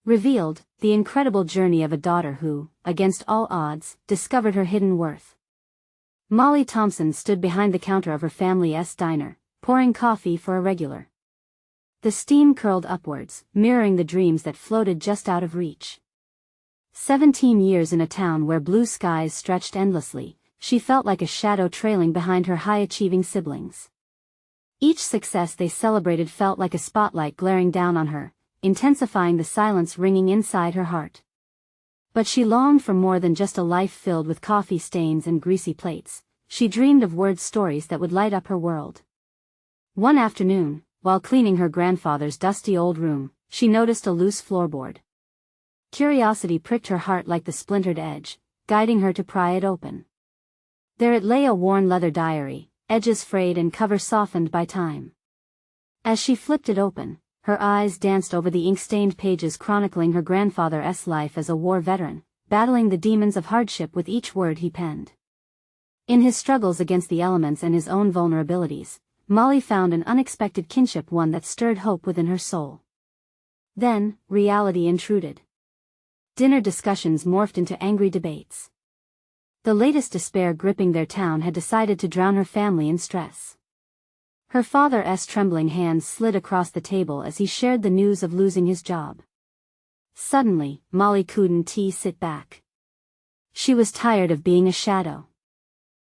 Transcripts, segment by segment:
Revealed, the incredible journey of a daughter who, against all odds, discovered her hidden worth. Molly Thompson stood behind the counter of her family's diner, pouring coffee for a regular. The steam curled upwards, mirroring the dreams that floated just out of reach. 17 years in a town where blue skies stretched endlessly, she felt like a shadow trailing behind her high-achieving siblings. Each success they celebrated felt like a spotlight glaring down on her, intensifying the silence ringing inside her heart. But she longed for more than just a life filled with coffee stains and greasy plates. She dreamed of word stories that would light up her world. One afternoon, while cleaning her grandfather's dusty old room, she noticed a loose floorboard. Curiosity pricked her heart like the splintered edge, guiding her to pry it open. There it lay, a worn leather diary, edges frayed and cover softened by time. As she flipped it open, her eyes danced over the ink-stained pages chronicling her grandfather's life as a war veteran, battling the demons of hardship with each word he penned. In his struggles against the elements and his own vulnerabilities, Molly found an unexpected kinship, one that stirred hope within her soul. Then, reality intruded. Dinner discussions morphed into angry debates. The latest despair gripping their town had decided to drown her family in stress. Her father's trembling hands slid across the table as he shared the news of losing his job. Suddenly, Molly couldn't sit back. She was tired of being a shadow.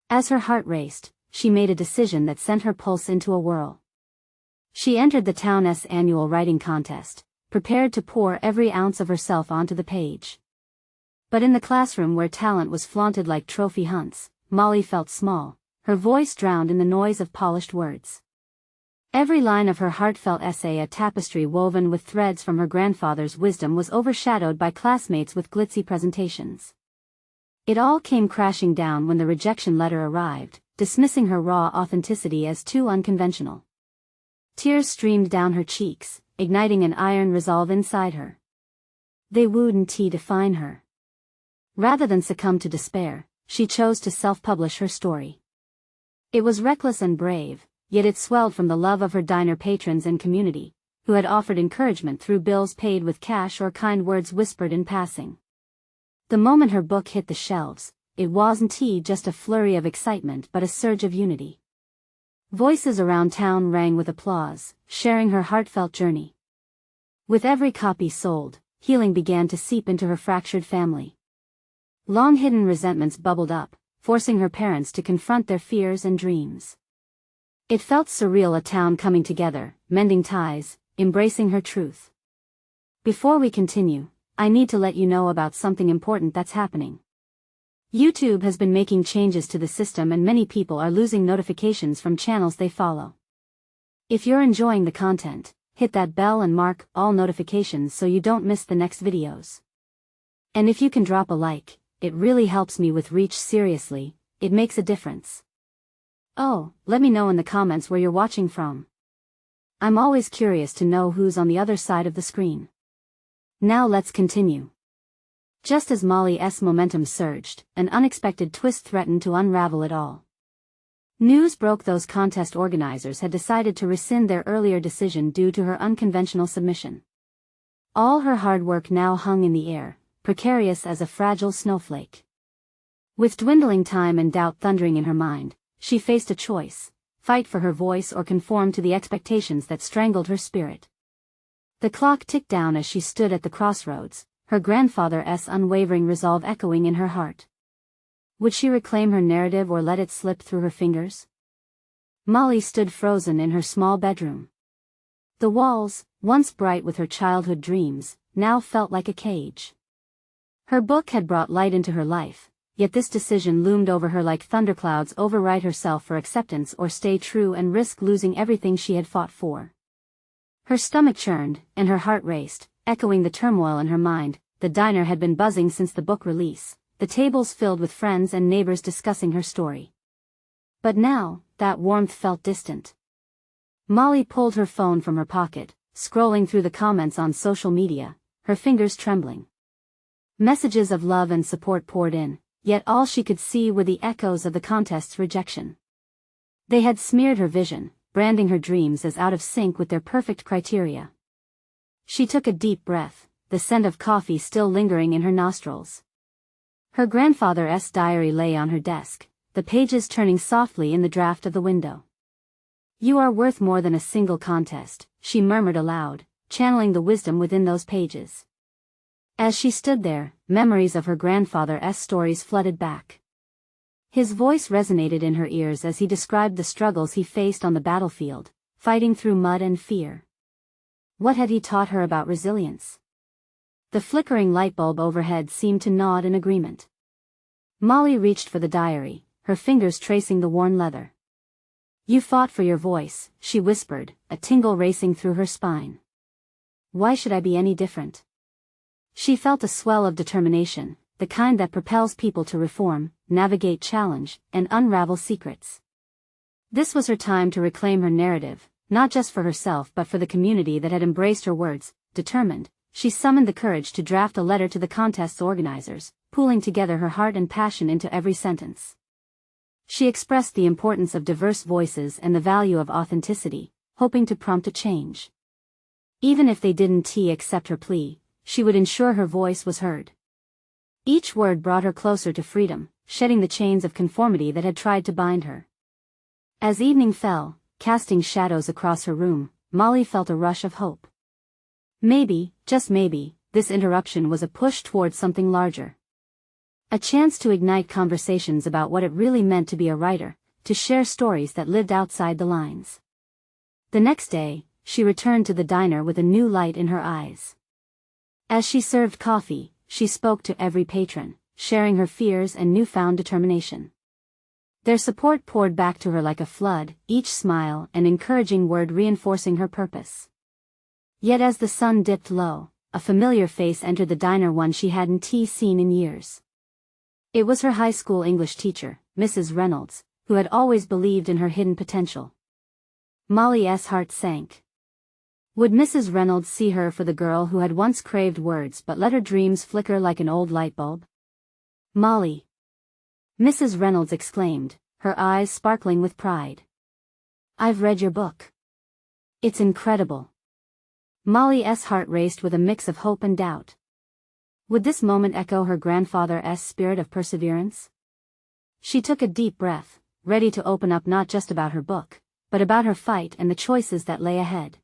As her heart raced, she made a decision that sent her pulse into a whirl. She entered the town's annual writing contest, prepared to pour every ounce of herself onto the page. But in the classroom where talent was flaunted like trophy hunts, Molly felt small, her voice drowned in the noise of polished words. Every line of her heartfelt essay, a tapestry woven with threads from her grandfather's wisdom, was overshadowed by classmates with glitzy presentations. It all came crashing down when the rejection letter arrived, dismissing her raw authenticity as too unconventional. Tears streamed down her cheeks, igniting an iron resolve inside her. They wouldn't define her. Rather than succumb to despair, she chose to self-publish her story. It was reckless and brave, yet it swelled from the love of her diner patrons and community, who had offered encouragement through bills paid with cash or kind words whispered in passing. The moment her book hit the shelves, it wasn't just a flurry of excitement but a surge of unity. Voices around town rang with applause, sharing her heartfelt journey. With every copy sold, healing began to seep into her fractured family. Long-hidden resentments bubbled up, forcing her parents to confront their fears and dreams. It felt surreal, a town coming together, mending ties, embracing her truth. Before we continue, I need to let you know about something important that's happening. YouTube has been making changes to the system and many people are losing notifications from channels they follow. If you're enjoying the content, hit that bell and mark all notifications so you don't miss the next videos. And if you can drop a like, it really helps me with reach. Seriously, it makes a difference. Oh, let me know in the comments where you're watching from. I'm always curious to know who's on the other side of the screen. Now let's continue. Just as Molly's momentum surged, an unexpected twist threatened to unravel it all. News broke those contest organizers had decided to rescind their earlier decision due to her unconventional submission. All her hard work now hung in the air, precarious as a fragile snowflake. With dwindling time and doubt thundering in her mind, she faced a choice: fight for her voice or conform to the expectations that strangled her spirit. The clock ticked down as she stood at the crossroads, her grandfather's unwavering resolve echoing in her heart. Would she reclaim her narrative or let it slip through her fingers? Molly stood frozen in her small bedroom. The walls, once bright with her childhood dreams, now felt like a cage. Her book had brought light into her life, yet this decision loomed over her like thunderclouds: override herself for acceptance or stay true and risk losing everything she had fought for. Her stomach churned, and her heart raced, echoing the turmoil in her mind. The diner had been buzzing since the book release, the tables filled with friends and neighbors discussing her story. But now, that warmth felt distant. Molly pulled her phone from her pocket, scrolling through the comments on social media, her fingers trembling. Messages of love and support poured in, yet all she could see were the echoes of the contest's rejection. They had smeared her vision, branding her dreams as out of sync with their perfect criteria. She took a deep breath, the scent of coffee still lingering in her nostrils. Her grandfather's diary lay on her desk, the pages turning softly in the draft of the window. "You are worth more than a single contest," she murmured aloud, channeling the wisdom within those pages. As she stood there, memories of her grandfather's stories flooded back. His voice resonated in her ears as he described the struggles he faced on the battlefield, fighting through mud and fear. What had he taught her about resilience? The flickering light bulb overhead seemed to nod in agreement. Molly reached for the diary, her fingers tracing the worn leather. "You fought for your voice," she whispered, a tingle racing through her spine. "Why should I be any different?" She felt a swell of determination, the kind that propels people to reform, navigate challenge, and unravel secrets. This was her time to reclaim her narrative, not just for herself but for the community that had embraced her words. Determined, she summoned the courage to draft a letter to the contest's organizers, pooling together her heart and passion into every sentence. She expressed the importance of diverse voices and the value of authenticity, hoping to prompt a change. Even if they didn't accept her plea, she would ensure her voice was heard. Each word brought her closer to freedom, shedding the chains of conformity that had tried to bind her. As evening fell, casting shadows across her room, Molly felt a rush of hope. Maybe, just maybe, this interruption was a push toward something larger. A chance to ignite conversations about what it really meant to be a writer, to share stories that lived outside the lines. The next day, she returned to the diner with a new light in her eyes. As she served coffee, she spoke to every patron, sharing her fears and newfound determination. Their support poured back to her like a flood, each smile and encouraging word reinforcing her purpose. Yet as the sun dipped low, a familiar face entered the diner, one she hadn't seen in years. It was her high school English teacher, Mrs. Reynolds, who had always believed in her hidden potential. Molly's heart sank. Would Mrs. Reynolds see her for the girl who had once craved words but let her dreams flicker like an old light bulb? "Molly!" Mrs. Reynolds exclaimed, her eyes sparkling with pride. "I've read your book. It's incredible." Molly's heart raced with a mix of hope and doubt. Would this moment echo her grandfather's spirit of perseverance? She took a deep breath, ready to open up not just about her book, but about her fight and the choices that lay ahead.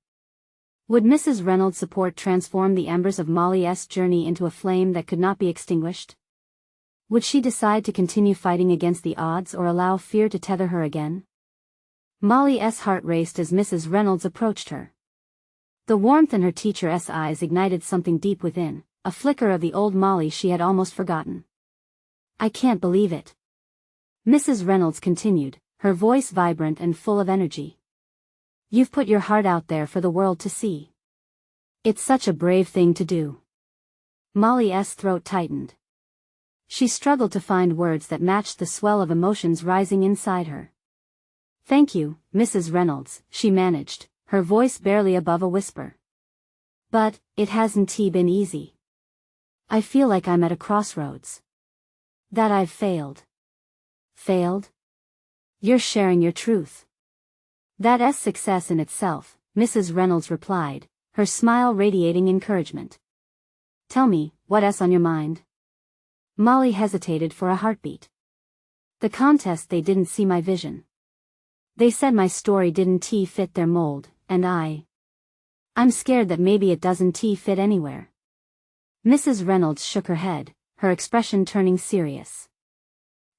Would Mrs. Reynolds' support transform the embers of Molly's journey into a flame that could not be extinguished? Would she decide to continue fighting against the odds or allow fear to tether her again? Molly's heart raced as Mrs. Reynolds approached her. The warmth in her teacher's eyes ignited something deep within, a flicker of the old Molly she had almost forgotten. "I can't believe it," Mrs. Reynolds continued, her voice vibrant and full of energy. "You've put your heart out there for the world to see. It's such a brave thing to do." Molly's throat tightened. She struggled to find words that matched the swell of emotions rising inside her. "Thank you, Mrs. Reynolds," she managed, her voice barely above a whisper. "But, it hasn't been easy. I feel like I'm at a crossroads. That I've failed." "Failed? You're sharing your truth." "That's success in itself," Mrs. Reynolds replied, her smile radiating encouragement. "Tell me, what's on your mind?" Molly hesitated for a heartbeat. "The contest, they didn't see my vision. They said my story didn't fit their mold, and I'm scared that maybe it doesn't fit anywhere." Mrs. Reynolds shook her head, her expression turning serious.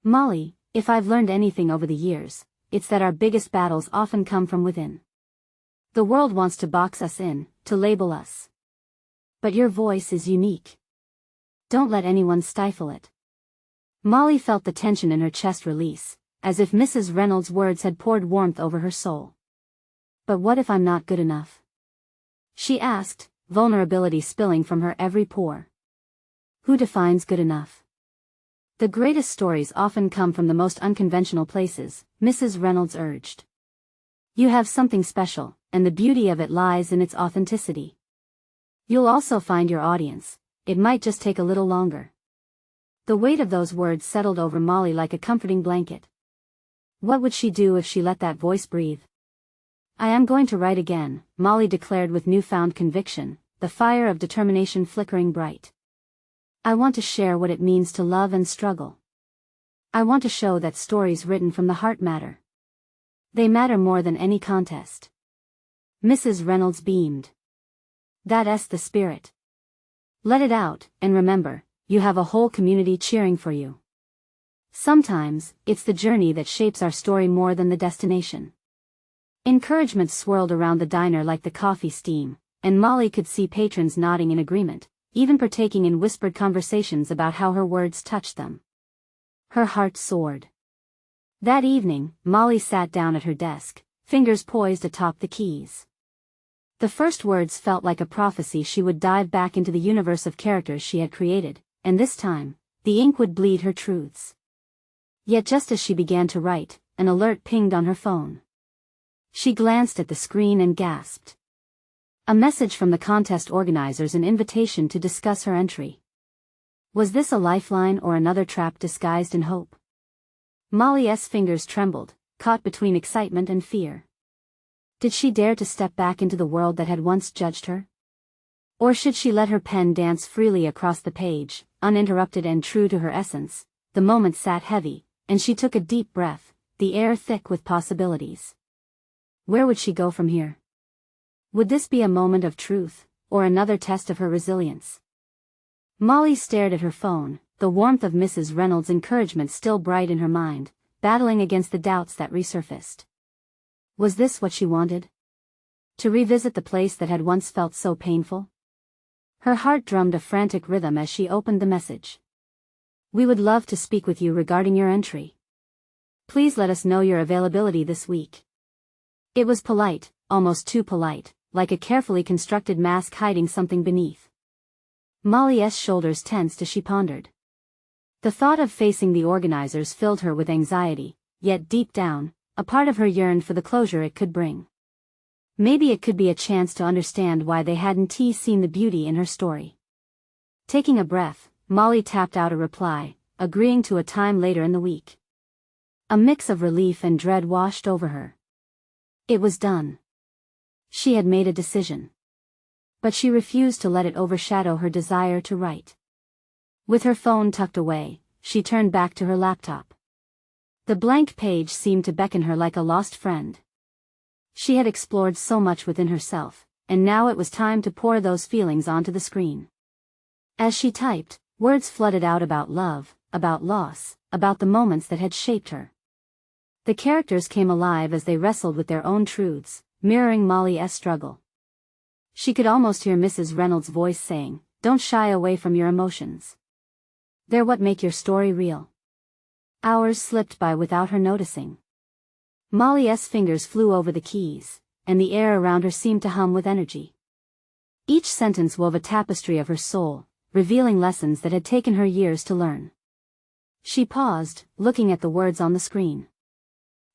"Molly, if I've learned anything over the years, it's that our biggest battles often come from within. The world wants to box us in, to label us. But your voice is unique. Don't let anyone stifle it." Molly felt the tension in her chest release, as if Mrs. Reynolds' words had poured warmth over her soul. "But what if I'm not good enough?" she asked, vulnerability spilling from her every pore. "Who defines good enough?" "The greatest stories often come from the most unconventional places," Mrs. Reynolds urged. "You have something special, and the beauty of it lies in its authenticity. You'll also find your audience. It might just take a little longer." The weight of those words settled over Molly like a comforting blanket. What would she do if she let that voice breathe? "I am going to write again," Molly declared with newfound conviction, the fire of determination flickering bright. I want to share what it means to love and struggle. I want to show that stories written from the heart matter. They matter more than any contest. Mrs. Reynolds beamed. That's the spirit. Let it out, and remember, you have a whole community cheering for you. Sometimes, it's the journey that shapes our story more than the destination. Encouragement swirled around the diner like the coffee steam, and Molly could see patrons nodding in agreement, even partaking in whispered conversations about how her words touched them. Her heart soared. That evening, Molly sat down at her desk, fingers poised atop the keys. The first words felt like a prophecy. She would dive back into the universe of characters she had created, and this time, the ink would bleed her truths. Yet just as she began to write, an alert pinged on her phone. She glanced at the screen and gasped. A message from the contest organizers, an invitation to discuss her entry. Was this a lifeline or another trap disguised in hope? Molly's fingers trembled, caught between excitement and fear. Did she dare to step back into the world that had once judged her? Or should she let her pen dance freely across the page, uninterrupted and true to her essence? The moment sat heavy, and she took a deep breath, the air thick with possibilities. Where would she go from here? Would this be a moment of truth, or another test of her resilience? Molly stared at her phone, the warmth of Mrs. Reynolds' encouragement still bright in her mind, battling against the doubts that resurfaced. Was this what she wanted? To revisit the place that had once felt so painful? Her heart drummed a frantic rhythm as she opened the message. We would love to speak with you regarding your entry. Please let us know your availability this week. It was polite, almost too polite, like a carefully constructed mask hiding something beneath. Molly's shoulders tensed as she pondered. The thought of facing the organizers filled her with anxiety, yet deep down, a part of her yearned for the closure it could bring. Maybe it could be a chance to understand why they hadn't seen the beauty in her story. Taking a breath, Molly tapped out a reply, agreeing to a time later in the week. A mix of relief and dread washed over her. It was done. She had made a decision. But she refused to let it overshadow her desire to write. With her phone tucked away, she turned back to her laptop. The blank page seemed to beckon her like a lost friend. She had explored so much within herself, and now it was time to pour those feelings onto the screen. As she typed, words flooded out about love, about loss, about the moments that had shaped her. The characters came alive as they wrestled with their own truths, mirroring Molly's struggle. She could almost hear Mrs. Reynolds' voice saying, "Don't shy away from your emotions. They're what make your story real." Hours slipped by without her noticing. Molly's fingers flew over the keys, and the air around her seemed to hum with energy. Each sentence wove a tapestry of her soul, revealing lessons that had taken her years to learn. She paused, looking at the words on the screen.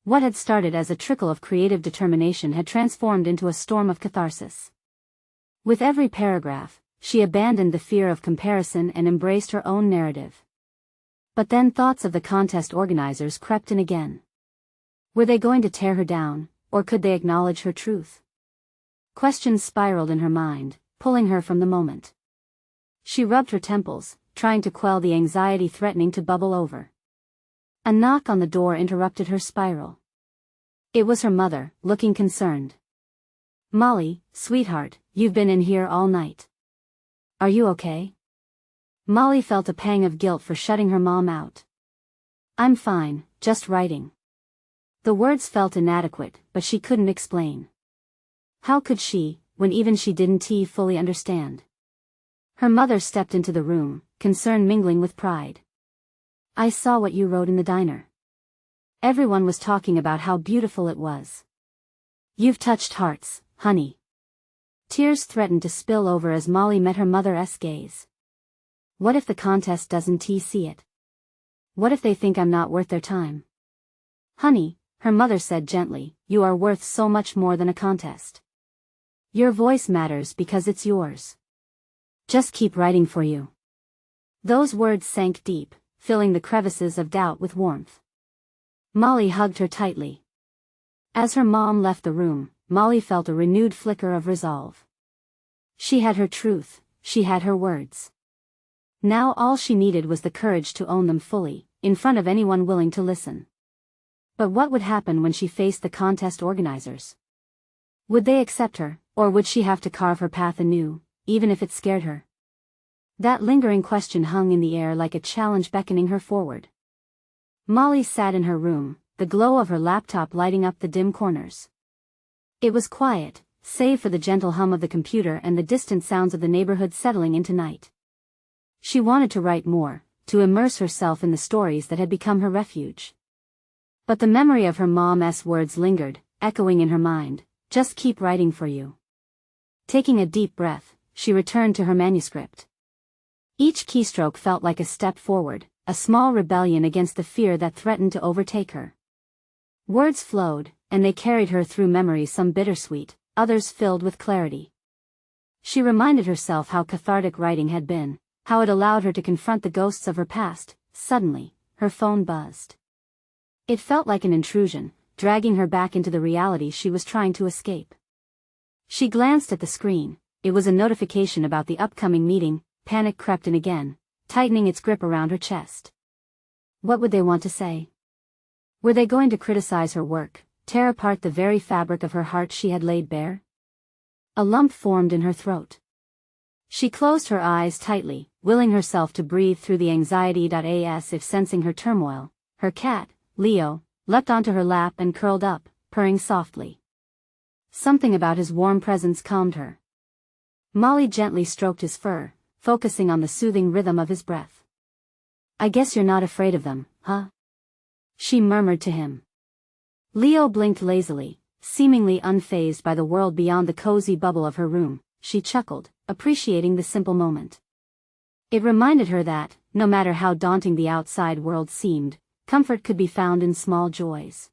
What had started as a trickle of creative determination had transformed into a storm of catharsis. With every paragraph, she abandoned the fear of comparison and embraced her own narrative. But then thoughts of the contest organizers crept in again. Were they going to tear her down, or could they acknowledge her truth? Questions spiraled in her mind, pulling her from the moment. She rubbed her temples, trying to quell the anxiety threatening to bubble over. A knock on the door interrupted her spiral. It was her mother, looking concerned. "Molly, sweetheart, you've been in here all night. Are you okay?" Molly felt a pang of guilt for shutting her mom out. "I'm fine, just writing." The words felt inadequate, but she couldn't explain. How could she, when even she didn't fully understand? Her mother stepped into the room, concern mingling with pride. "I saw what you wrote in the diner. Everyone was talking about how beautiful it was. You've touched hearts, honey." Tears threatened to spill over as Molly met her mother's gaze. What if the contest doesn't see it? What if they think I'm not worth their time? "Honey," her mother said gently, "you are worth so much more than a contest. Your voice matters because it's yours. Just keep writing for you." Those words sank deep, filling the crevices of doubt with warmth. Molly hugged her tightly. As her mom left the room, Molly felt a renewed flicker of resolve. She had her truth, she had her words. Now all she needed was the courage to own them fully, in front of anyone willing to listen. But what would happen when she faced the contest organizers? Would they accept her, or would she have to carve her path anew, even if it scared her? That lingering question hung in the air like a challenge beckoning her forward. Molly sat in her room, the glow of her laptop lighting up the dim corners. It was quiet, save for the gentle hum of the computer and the distant sounds of the neighborhood settling into night. She wanted to write more, to immerse herself in the stories that had become her refuge. But the memory of her mom's words lingered, echoing in her mind, "Just keep writing for you." Taking a deep breath, she returned to her manuscript. Each keystroke felt like a step forward, a small rebellion against the fear that threatened to overtake her. Words flowed, and they carried her through memories, some bittersweet, others filled with clarity. She reminded herself how cathartic writing had been, how it allowed her to confront the ghosts of her past. Suddenly, her phone buzzed. It felt like an intrusion, dragging her back into the reality she was trying to escape. She glanced at the screen. It was a notification about the upcoming meeting. Panic crept in again, tightening its grip around her chest. What would they want to say? Were they going to criticize her work, tear apart the very fabric of her heart she had laid bare? A lump formed in her throat. She closed her eyes tightly, willing herself to breathe through the anxiety. As if sensing her turmoil, her cat, Leo, leapt onto her lap and curled up, purring softly. Something about his warm presence calmed her. Molly gently stroked his fur, focusing on the soothing rhythm of his breath. "I guess you're not afraid of them, huh?" she murmured to him. Leo blinked lazily, seemingly unfazed by the world beyond the cozy bubble of her room. She chuckled, appreciating the simple moment. It reminded her that, no matter how daunting the outside world seemed, comfort could be found in small joys.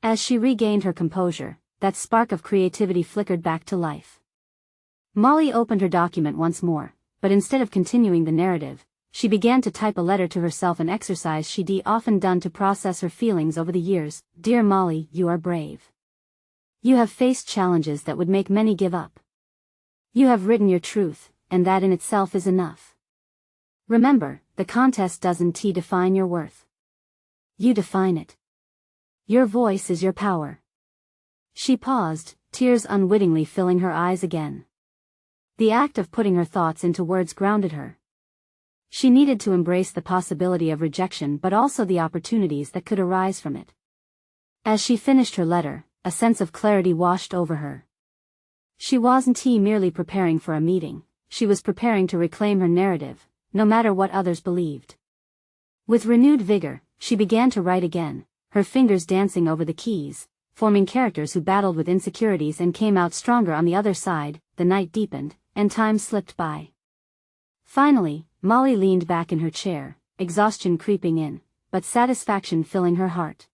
As she regained her composure, that spark of creativity flickered back to life. Molly opened her document once more, but instead of continuing the narrative, she began to type a letter to herself, an exercise she'd often done to process her feelings over the years. "Dear Molly, you are brave. You have faced challenges that would make many give up. You have written your truth, and that in itself is enough. Remember, the contest doesn't define your worth. You define it. Your voice is your power." She paused, tears unwittingly filling her eyes again. The act of putting her thoughts into words grounded her. She needed to embrace the possibility of rejection but also the opportunities that could arise from it. As she finished her letter, a sense of clarity washed over her. She wasn't merely preparing for a meeting, she was preparing to reclaim her narrative, no matter what others believed. With renewed vigor, she began to write again, her fingers dancing over the keys, forming characters who battled with insecurities and came out stronger on the other side. The night deepened, and time slipped by. Finally, Molly leaned back in her chair, exhaustion creeping in, but satisfaction filling her heart.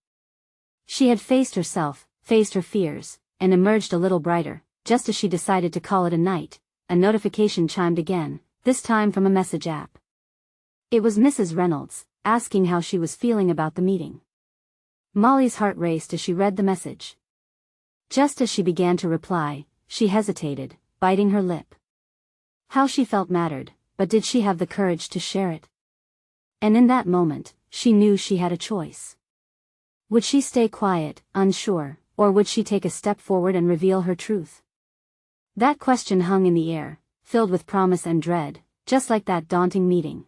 She had faced herself, faced her fears, and emerged a little brighter. Just as she decided to call it a night, a notification chimed again, this time from a message app. It was Mrs. Reynolds, asking how she was feeling about the meeting. Molly's heart raced as she read the message. Just as she began to reply, she hesitated, biting her lip. How she felt mattered, but did she have the courage to share it? And in that moment, she knew she had a choice. Would she stay quiet, unsure, or would she take a step forward and reveal her truth? That question hung in the air, filled with promise and dread, just like that daunting meeting.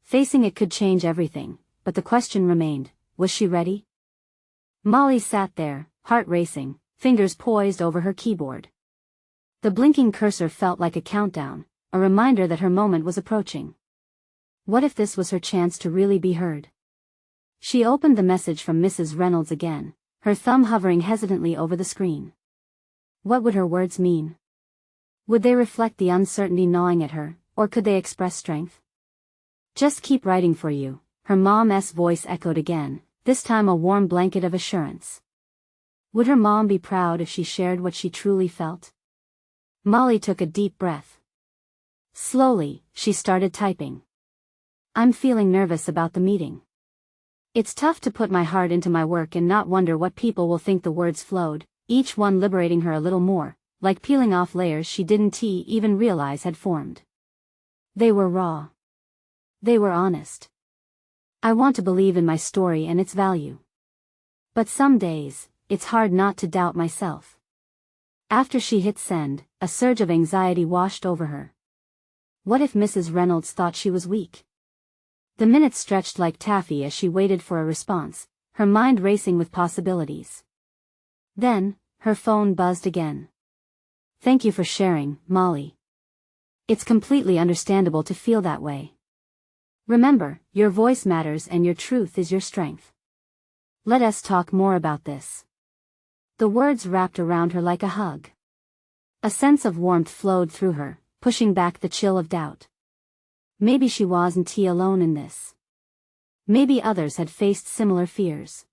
Facing it could change everything, but the question remained, was she ready? Molly sat there, heart racing, fingers poised over her keyboard. The blinking cursor felt like a countdown, a reminder that her moment was approaching. What if this was her chance to really be heard? She opened the message from Mrs. Reynolds again, her thumb hovering hesitantly over the screen. What would her words mean? Would they reflect the uncertainty gnawing at her, or could they express strength? "Just keep writing for you," her mom's voice echoed again, this time a warm blanket of assurance. Would her mom be proud if she shared what she truly felt? Molly took a deep breath. Slowly, she started typing. "I'm feeling nervous about the meeting. It's tough to put my heart into my work and not wonder what people will think." The words flowed, each one liberating her a little more, like peeling off layers she didn't even realize had formed. They were raw. They were honest. I want to believe in my story and its value. But some days, it's hard not to doubt myself. After she hit send, a surge of anxiety washed over her. What if Mrs. Reynolds thought she was weak? The minutes stretched like taffy as she waited for a response, her mind racing with possibilities. Then, her phone buzzed again. Thank you for sharing, Molly. It's completely understandable to feel that way. Remember, your voice matters and your truth is your strength. Let us talk more about this. The words wrapped around her like a hug. A sense of warmth flowed through her, pushing back the chill of doubt. Maybe she wasn't alone in this. Maybe others had faced similar fears.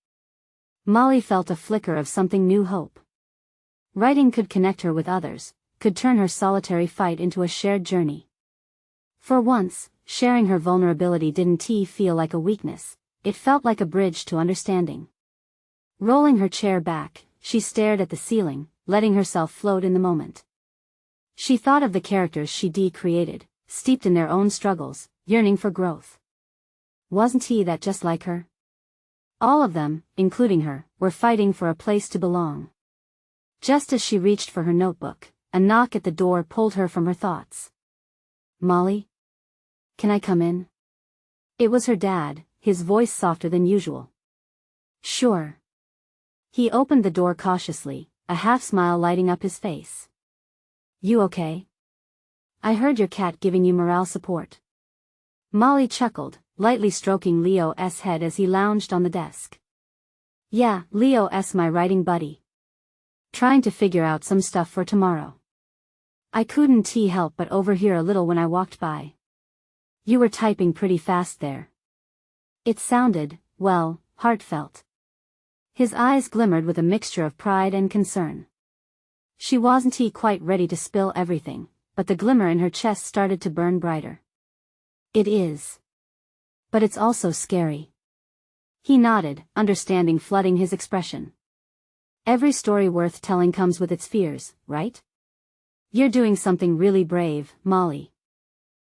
Molly felt a flicker of something new hope. Writing could connect her with others, could turn her solitary fight into a shared journey. For once, sharing her vulnerability didn't feel like a weakness, it felt like a bridge to understanding. Rolling her chair back, she stared at the ceiling, letting herself float in the moment. She thought of the characters she'd created, steeped in their own struggles, yearning for growth. Wasn't that just like her? All of them, including her, were fighting for a place to belong. Just as she reached for her notebook, a knock at the door pulled her from her thoughts. Molly? Can I come in? It was her dad, his voice softer than usual. Sure. He opened the door cautiously, a half-smile lighting up his face. You okay? I heard your cat giving you morale support. Molly chuckled, lightly stroking Leo's head as he lounged on the desk. Yeah, Leo's my writing buddy. Trying to figure out some stuff for tomorrow. I couldn't help but overhear a little when I walked by. You were typing pretty fast there. It sounded, well, heartfelt. His eyes glimmered with a mixture of pride and concern. She wasn't quite ready to spill everything, but the glimmer in her chest started to burn brighter. It is. But it's also scary. He nodded, understanding flooding his expression. Every story worth telling comes with its fears, right? You're doing something really brave, Molly.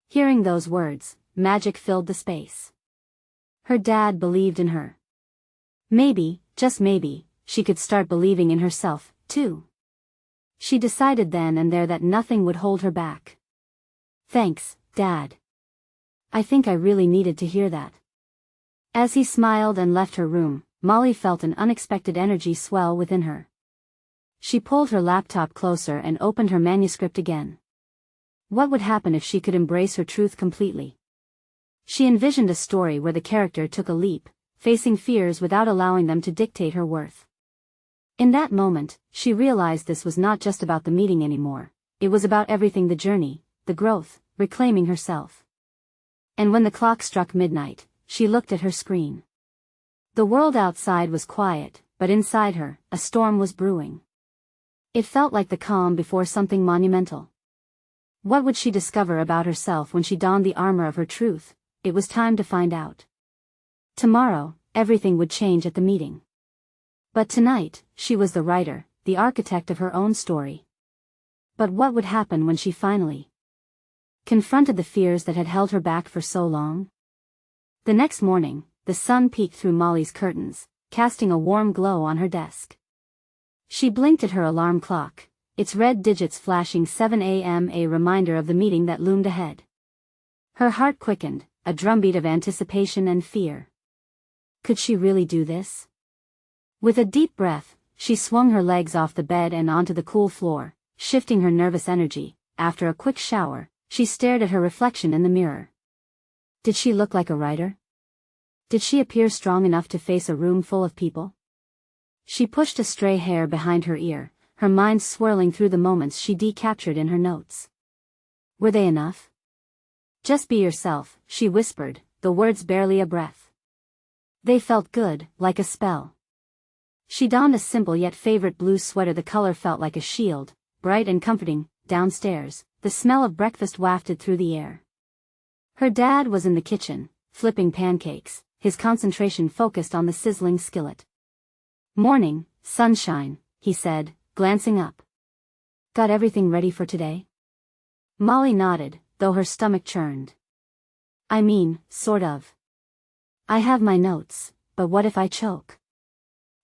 Hearing those words, magic filled the space. Her dad believed in her. Maybe, just maybe, she could start believing in herself, too. She decided then and there that nothing would hold her back. Thanks, Dad. I think I really needed to hear that. As he smiled and left her room, Molly felt an unexpected energy swell within her. She pulled her laptop closer and opened her manuscript again. What would happen if she could embrace her truth completely? She envisioned a story where the character took a leap, facing fears without allowing them to dictate her worth. In that moment, she realized this was not just about the meeting anymore, it was about everything: the journey, the growth, reclaiming herself. And when the clock struck midnight, she looked at her screen. The world outside was quiet, but inside her, a storm was brewing. It felt like the calm before something monumental. What would she discover about herself when she donned the armor of her truth? It was time to find out. Tomorrow, everything would change at the meeting. But tonight, she was the writer, the architect of her own story. But what would happen when she finally confronted the fears that had held her back for so long? The next morning, the sun peeked through Molly's curtains, casting a warm glow on her desk. She blinked at her alarm clock, its red digits flashing 7 a.m., a reminder of the meeting that loomed ahead. Her heart quickened, a drumbeat of anticipation and fear. Could she really do this? With a deep breath, she swung her legs off the bed and onto the cool floor, shifting her nervous energy. After a quick shower, she stared at her reflection in the mirror. Did she look like a writer? Did she appear strong enough to face a room full of people? She pushed a stray hair behind her ear, her mind swirling through the moments she'd captured in her notes. Were they enough? Just be yourself, she whispered, the words barely a breath. They felt good, like a spell. She donned a simple yet favorite blue sweater. The color felt like a shield, bright and comforting. Downstairs, the smell of breakfast wafted through the air. Her dad was in the kitchen, flipping pancakes, his concentration focused on the sizzling skillet. Morning, sunshine, he said, glancing up. Got everything ready for today? Molly nodded, though her stomach churned. I mean, sort of. I have my notes, but what if I choke?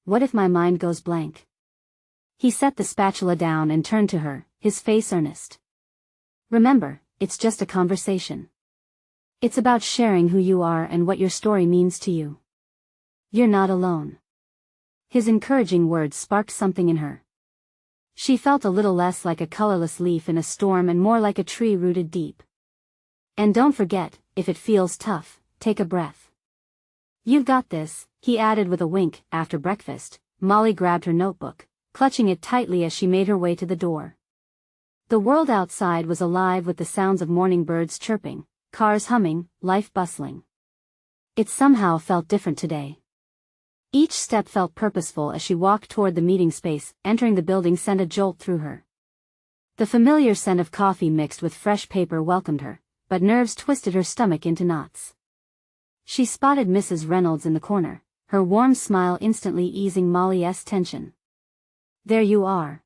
What if my mind goes blank? He set the spatula down and turned to her, his face earnest. Remember, it's just a conversation. It's about sharing who you are and what your story means to you. You're not alone. His encouraging words sparked something in her. She felt a little less like a colorless leaf in a storm and more like a tree rooted deep. And don't forget, if it feels tough, take a breath. You've got this, he added with a wink. After breakfast, Molly grabbed her notebook, clutching it tightly as she made her way to the door. The world outside was alive with the sounds of morning birds chirping, cars humming, life bustling. It somehow felt different today. Each step felt purposeful as she walked toward the meeting space. Entering the building sent a jolt through her. The familiar scent of coffee mixed with fresh paper welcomed her, but nerves twisted her stomach into knots. She spotted Mrs. Reynolds in the corner, her warm smile instantly easing Molly's tension. There you are.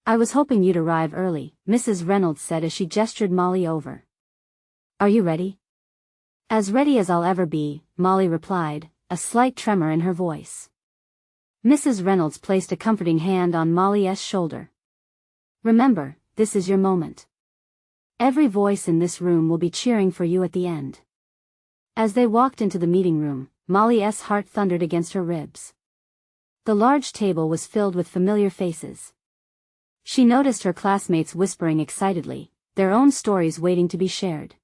I was hoping you'd arrive early, Mrs. Reynolds said as she gestured Molly over. Are you ready? As ready as I'll ever be, Molly replied, a slight tremor in her voice. Mrs. Reynolds placed a comforting hand on Molly's shoulder. Remember, this is your moment. Every voice in this room will be cheering for you at the end. As they walked into the meeting room, Molly's heart thundered against her ribs. The large table was filled with familiar faces. She noticed her classmates whispering excitedly, their own stories waiting to be shared.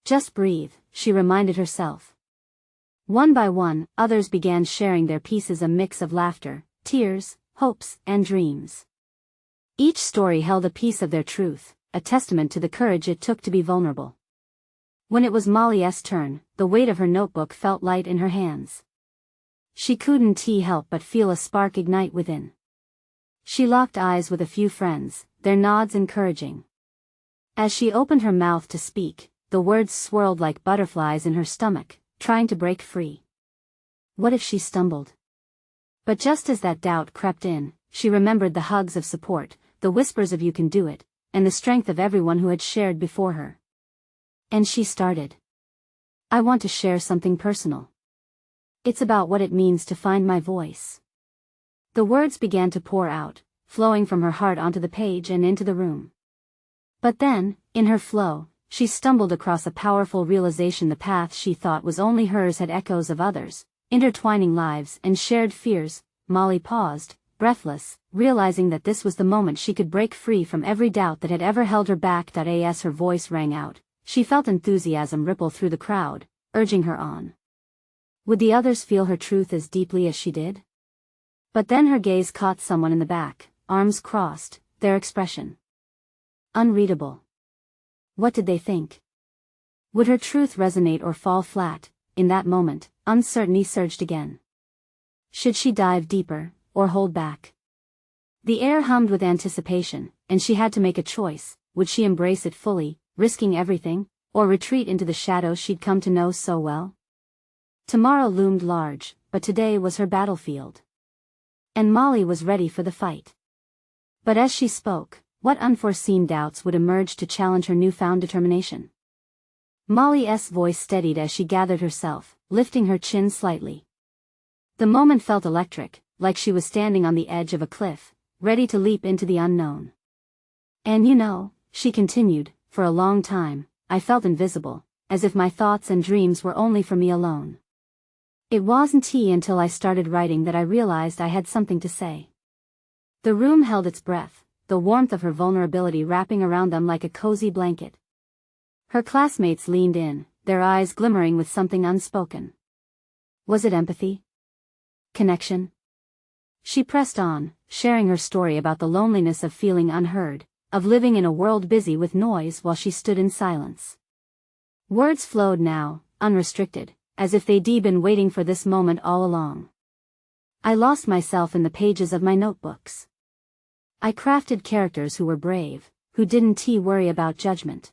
Just breathe, she reminded herself. One by one, others began sharing their pieces, a mix of laughter, tears, hopes, and dreams. Each story held a piece of their truth, a testament to the courage it took to be vulnerable. When it was Molly's turn, the weight of her notebook felt light in her hands. She couldn't help but feel a spark ignite within. She locked eyes with a few friends, their nods encouraging. As she opened her mouth to speak, the words swirled like butterflies in her stomach, trying to break free. What if she stumbled? But just as that doubt crept in, she remembered the hugs of support, the whispers of "you can do it," and the strength of everyone who had shared before her. And she started. I want to share something personal. It's about what it means to find my voice. The words began to pour out, flowing from her heart onto the page and into the room. But then, in her flow, she stumbled across a powerful realization. The path she thought was only hers had echoes of others, intertwining lives and shared fears. Molly paused, breathless, realizing that this was the moment she could break free from every doubt that had ever held her back. As her voice rang out, she felt enthusiasm ripple through the crowd, urging her on. Would the others feel her truth as deeply as she did? But then her gaze caught someone in the back, arms crossed, their expression unreadable. What did they think? Would her truth resonate or fall flat? In that moment, uncertainty surged again. Should she dive deeper, or hold back? The air hummed with anticipation, and she had to make a choice. Would she embrace it fully, risking everything, or retreat into the shadows she'd come to know so well? Tomorrow loomed large, but today was her battlefield. And Molly was ready for the fight. But as she spoke, what unforeseen doubts would emerge to challenge her newfound determination? Molly's voice steadied as she gathered herself, lifting her chin slightly. The moment felt electric, like she was standing on the edge of a cliff, ready to leap into the unknown. And you know, she continued, for a long time, I felt invisible, as if my thoughts and dreams were only for me alone. It wasn't until I started writing that I realized I had something to say. The room held its breath, the warmth of her vulnerability wrapping around them like a cozy blanket. Her classmates leaned in, their eyes glimmering with something unspoken. Was it empathy? Connection? She pressed on, sharing her story about the loneliness of feeling unheard, of living in a world busy with noise while she stood in silence. Words flowed now, unrestricted, as if they'd been waiting for this moment all along. I lost myself in the pages of my notebooks. I crafted characters who were brave, who didn't worry about judgment.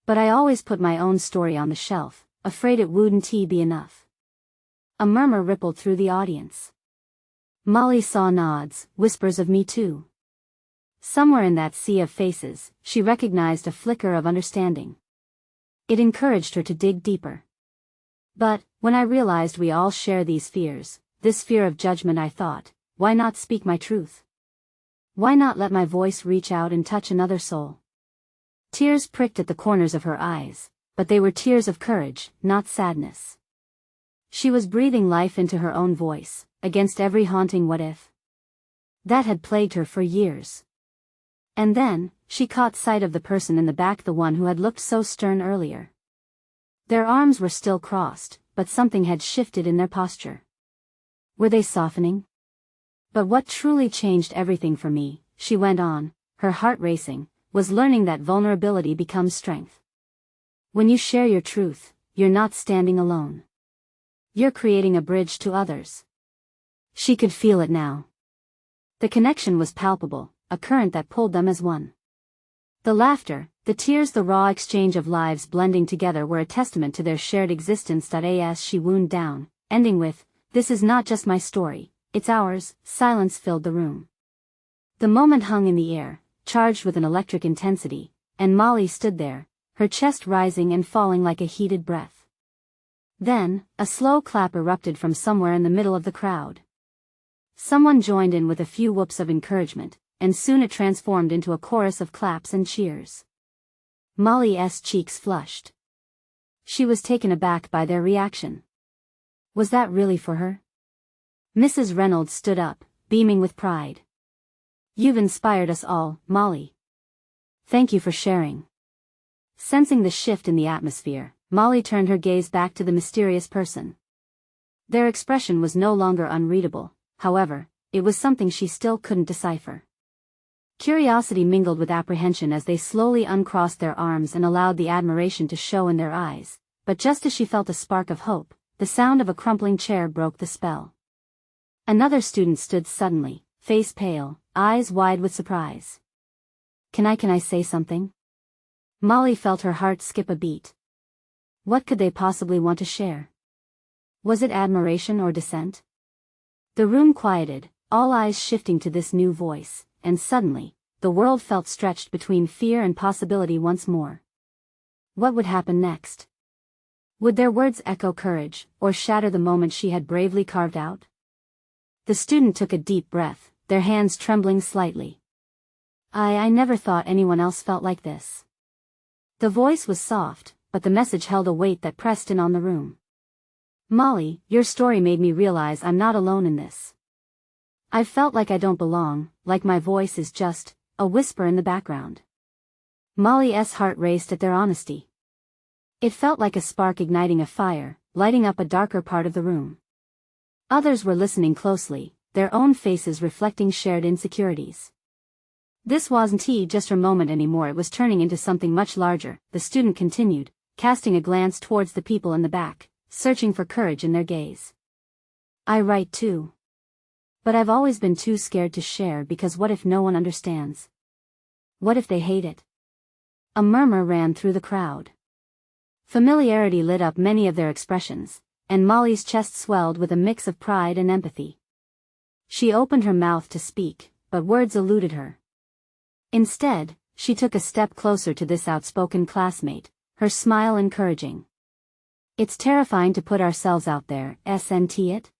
But I always put my own story on the shelf, afraid it wouldn't be enough. A murmur rippled through the audience. Molly saw nods, whispers of "me too." Somewhere in that sea of faces, she recognized a flicker of understanding. It encouraged her to dig deeper. But, when I realized we all share these fears, this fear of judgment, I thought, why not speak my truth? Why not let my voice reach out and touch another soul? Tears pricked at the corners of her eyes, but they were tears of courage, not sadness. She was breathing life into her own voice, against every haunting what if that had plagued her for years. And then, she caught sight of the person in the back, the one who had looked so stern earlier. Their arms were still crossed, but something had shifted in their posture. Were they softening? But what truly changed everything for me, she went on, her heart racing, was learning that vulnerability becomes strength. When you share your truth, you're not standing alone. You're creating a bridge to others. She could feel it now. The connection was palpable, a current that pulled them as one. The laughter, the tears, the raw exchange of lives blending together were a testament to their shared existence. As she wound down, ending with, "This is not just my story, it's ours," silence filled the room. The moment hung in the air, charged with an electric intensity, and Molly stood there, her chest rising and falling like a heated breath. Then, a slow clap erupted from somewhere in the middle of the crowd. Someone joined in with a few whoops of encouragement, and soon it transformed into a chorus of claps and cheers. Molly's cheeks flushed. She was taken aback by their reaction. Was that really for her? Mrs. Reynolds stood up, beaming with pride. "You've inspired us all, Molly. Thank you for sharing." Sensing the shift in the atmosphere, Molly turned her gaze back to the mysterious person. Their expression was no longer unreadable, however, it was something she still couldn't decipher. Curiosity mingled with apprehension as they slowly uncrossed their arms and allowed the admiration to show in their eyes, but just as she felt a spark of hope, the sound of a crumpling chair broke the spell. Another student stood suddenly, face pale, eyes wide with surprise. Can I say something?" Molly felt her heart skip a beat. What could they possibly want to share? Was it admiration or dissent? The room quieted, all eyes shifting to this new voice, and suddenly, the world felt stretched between fear and possibility once more. What would happen next? Would their words echo courage, or shatter the moment she had bravely carved out? The student took a deep breath, their hands trembling slightly. I never thought anyone else felt like this." The voice was soft, but the message held a weight that pressed in on the room. "Molly, your story made me realize I'm not alone in this. I've felt like I don't belong, like my voice is just a whisper in the background." Molly's heart raced at their honesty. It felt like a spark igniting a fire, lighting up a darker part of the room. Others were listening closely, their own faces reflecting shared insecurities. This wasn't just her moment anymore, it was turning into something much larger, the student continued, casting a glance towards the people in the back, searching for courage in their gaze. "I write too. But I've always been too scared to share because what if no one understands? What if they hate it?" A murmur ran through the crowd. Familiarity lit up many of their expressions, and Molly's chest swelled with a mix of pride and empathy. She opened her mouth to speak, but words eluded her. Instead, she took a step closer to this outspoken classmate, her smile encouraging. "It's terrifying to put ourselves out there, isn't it?"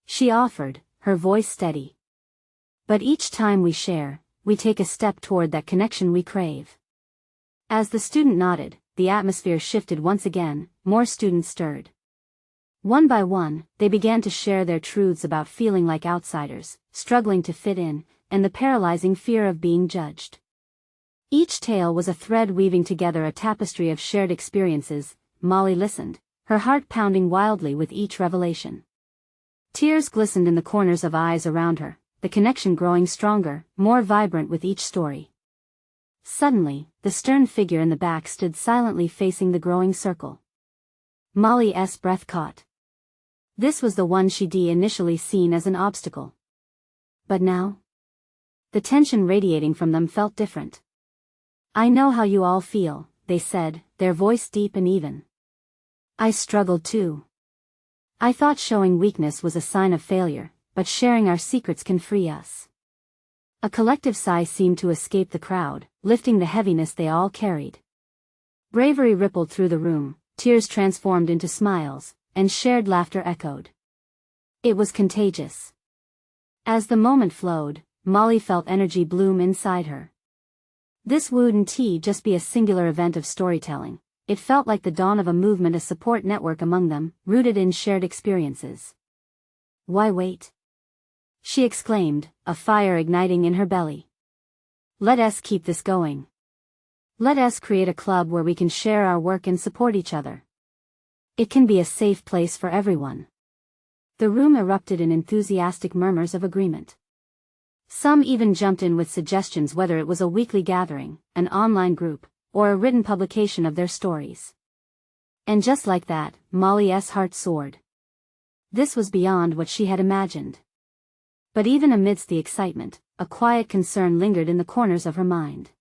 she offered, her voice steady. "But each time we share, we take a step toward that connection we crave." As the student nodded, the atmosphere shifted once again, more students stirred. One by one, they began to share their truths about feeling like outsiders, struggling to fit in, and the paralyzing fear of being judged. Each tale was a thread weaving together a tapestry of shared experiences. Molly listened, her heart pounding wildly with each revelation. Tears glistened in the corners of eyes around her, the connection growing stronger, more vibrant with each story. Suddenly, the stern figure in the back stood silently facing the growing circle. Molly's breath caught. This was the one she'd initially seen as an obstacle. But now? The tension radiating from them felt different. "I know how you all feel," they said, their voice deep and even. "I struggled too. I thought showing weakness was a sign of failure, but sharing our secrets can free us." A collective sigh seemed to escape the crowd, lifting the heaviness they all carried. Bravery rippled through the room, tears transformed into smiles, and shared laughter echoed. It was contagious. As the moment flowed, Molly felt energy bloom inside her. This wouldn't just be a singular event of storytelling. It felt like the dawn of a movement, a support network among them, rooted in shared experiences. Why wait? She exclaimed, a fire igniting in her belly. Let us keep this going. Let us create a club where we can share our work and support each other. It can be a safe place for everyone. The room erupted in enthusiastic murmurs of agreement. Some even jumped in with suggestions, whether it was a weekly gathering, an online group, or a written publication of their stories. And just like that, Molly's heart soared. This was beyond what she had imagined. But even amidst the excitement, a quiet concern lingered in the corners of her mind.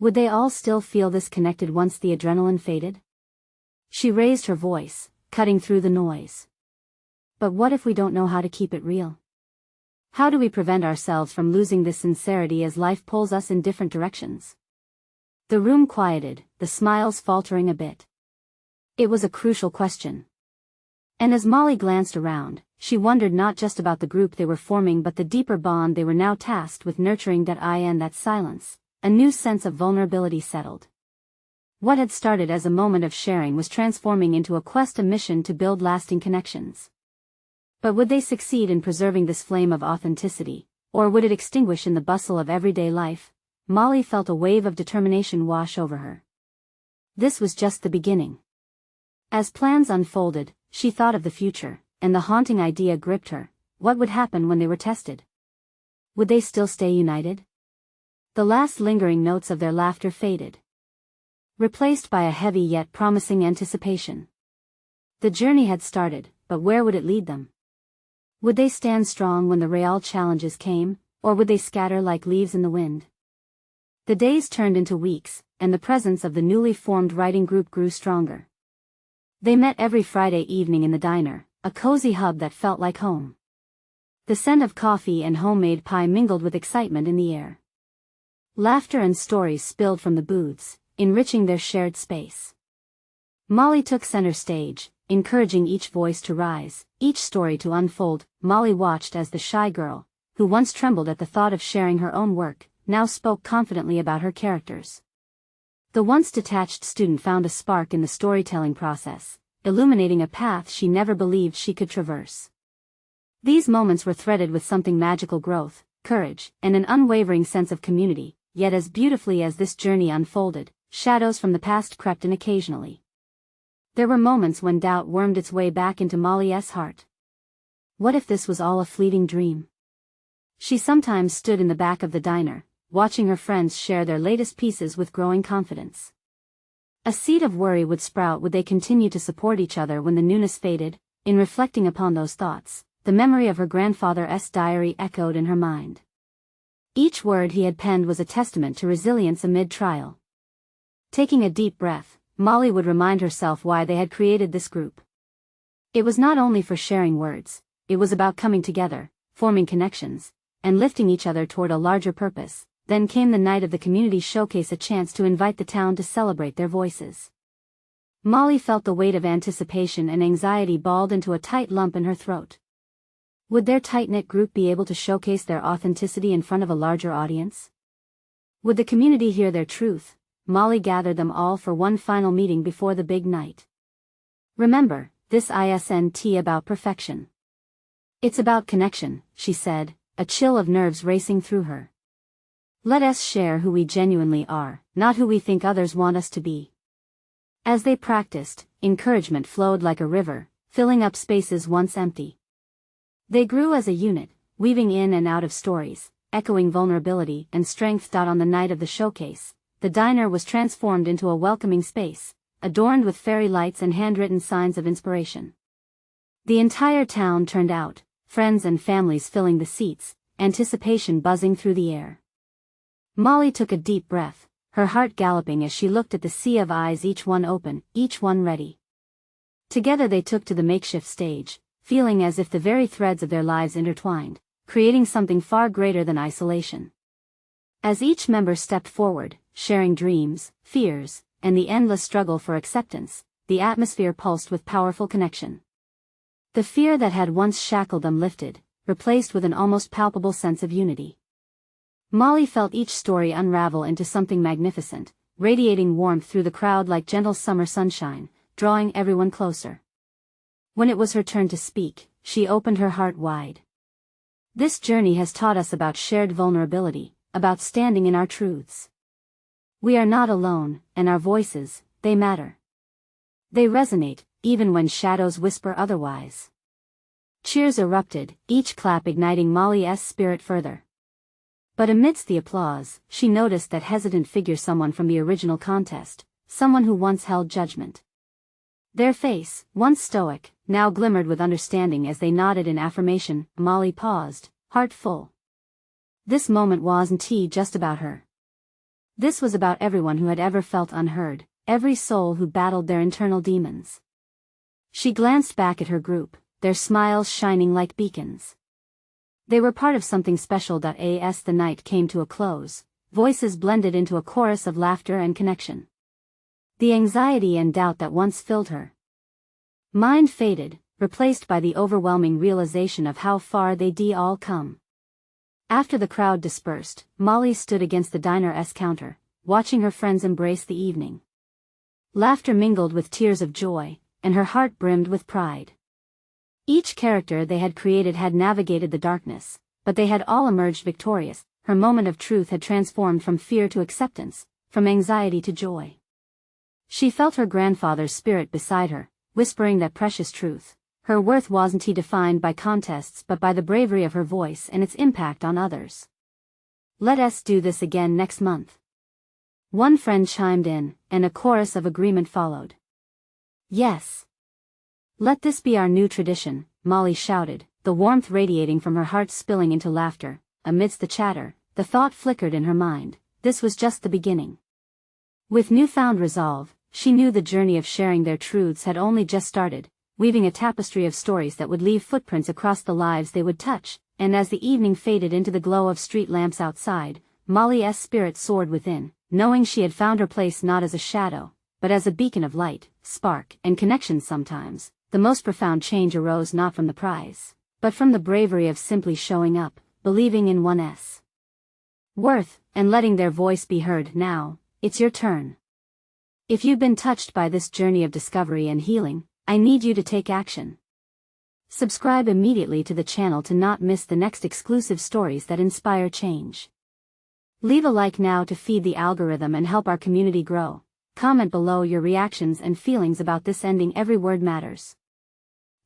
Would they all still feel this connected once the adrenaline faded? She raised her voice, cutting through the noise. But what if we don't know how to keep it real? How do we prevent ourselves from losing this sincerity as life pulls us in different directions? The room quieted, the smiles faltering a bit. It was a crucial question. And as Molly glanced around, she wondered not just about the group they were forming but the deeper bond they were now tasked with nurturing. In that silence, a new sense of vulnerability settled. What had started as a moment of sharing was transforming into a quest, a mission to build lasting connections. But would they succeed in preserving this flame of authenticity, or would it extinguish in the bustle of everyday life? Molly felt a wave of determination wash over her. This was just the beginning. As plans unfolded, she thought of the future, and the haunting idea gripped her. What would happen when they were tested? Would they still stay united? The last lingering notes of their laughter faded, replaced by a heavy yet promising anticipation. The journey had started, but where would it lead them? Would they stand strong when the real challenges came, or would they scatter like leaves in the wind? The days turned into weeks, and the presence of the newly formed writing group grew stronger. They met every Friday evening in the diner, a cozy hub that felt like home. The scent of coffee and homemade pie mingled with excitement in the air. Laughter and stories spilled from the booths, enriching their shared space. Molly took center stage, encouraging each voice to rise, each story to unfold. Molly watched as the shy girl, who once trembled at the thought of sharing her own work, now spoke confidently about her characters. The once detached student found a spark in the storytelling process, illuminating a path she never believed she could traverse. These moments were threaded with something magical: growth, courage, and an unwavering sense of community. Yet as beautifully as this journey unfolded, shadows from the past crept in occasionally. There were moments when doubt wormed its way back into Molly's heart. What if this was all a fleeting dream? She sometimes stood in the back of the diner, watching her friends share their latest pieces with growing confidence. A seed of worry would sprout. Would they continue to support each other when the newness faded? In reflecting upon those thoughts, the memory of her grandfather's diary echoed in her mind. Each word he had penned was a testament to resilience amid trial. Taking a deep breath, Molly would remind herself why they had created this group. It was not only for sharing words, it was about coming together, forming connections, and lifting each other toward a larger purpose. Then came the night of the community showcase, a chance to invite the town to celebrate their voices. Molly felt the weight of anticipation and anxiety balled into a tight lump in her throat. Would their tight-knit group be able to showcase their authenticity in front of a larger audience? Would the community hear their truth? Molly gathered them all for one final meeting before the big night. Remember, this isn't about perfection. It's about connection, she said, a chill of nerves racing through her. Let us share who we genuinely are, not who we think others want us to be. As they practiced, encouragement flowed like a river, filling up spaces once empty. They grew as a unit, weaving in and out of stories, echoing vulnerability and strength. On the night of the showcase, the diner was transformed into a welcoming space, adorned with fairy lights and handwritten signs of inspiration. The entire town turned out, friends and families filling the seats, anticipation buzzing through the air. Molly took a deep breath, her heart galloping as she looked at the sea of eyes, each one open, each one ready. Together they took to the makeshift stage, feeling as if the very threads of their lives intertwined, creating something far greater than isolation. As each member stepped forward, sharing dreams, fears, and the endless struggle for acceptance, the atmosphere pulsed with powerful connection. The fear that had once shackled them lifted, replaced with an almost palpable sense of unity. Molly felt each story unravel into something magnificent, radiating warmth through the crowd like gentle summer sunshine, drawing everyone closer. When it was her turn to speak, she opened her heart wide. This journey has taught us about shared vulnerability, about standing in our truths. We are not alone, and our voices, they matter. They resonate, even when shadows whisper otherwise. Cheers erupted, each clap igniting Molly's spirit further. But amidst the applause, she noticed that hesitant figure, someone from the original contest, someone who once held judgment. Their face, once stoic, now glimmered with understanding as they nodded in affirmation. Molly paused, heart full. This moment wasn't just about her. This was about everyone who had ever felt unheard, every soul who battled their internal demons. She glanced back at her group, their smiles shining like beacons. They were part of something special. As the night came to a close, voices blended into a chorus of laughter and connection. The anxiety and doubt that once filled her mind faded, replaced by the overwhelming realization of how far they'd all come. After the crowd dispersed, Molly stood against the diner's counter, watching her friends embrace the evening. Laughter mingled with tears of joy, and her heart brimmed with pride. Each character they had created had navigated the darkness, but they had all emerged victorious. Her moment of truth had transformed from fear to acceptance, from anxiety to joy. She felt her grandfather's spirit beside her, whispering that precious truth. Her worth wasn't defined by contests but by the bravery of her voice and its impact on others. Let us do this again next month. One friend chimed in, and a chorus of agreement followed. Yes. Let this be our new tradition, Molly shouted, the warmth radiating from her heart spilling into laughter. Amidst the chatter, the thought flickered in her mind, this was just the beginning. With newfound resolve, she knew the journey of sharing their truths had only just started, weaving a tapestry of stories that would leave footprints across the lives they would touch. And as the evening faded into the glow of street lamps outside, Molly's spirit soared within, knowing she had found her place not as a shadow, but as a beacon of light, spark, and connection. Sometimes, the most profound change arose not from the prize, but from the bravery of simply showing up, believing in one's worth, and letting their voice be heard. Now, it's your turn. If you've been touched by this journey of discovery and healing, I need you to take action. Subscribe immediately to the channel to not miss the next exclusive stories that inspire change. Leave a like now to feed the algorithm and help our community grow. Comment below your reactions and feelings about this ending. Every word matters.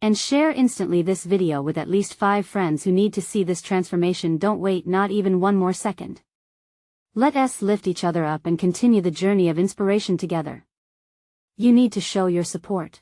And share instantly this video with at least 5 friends who need to see this transformation. Don't wait not even one more second. Let us lift each other up and continue the journey of inspiration together. You need to show your support.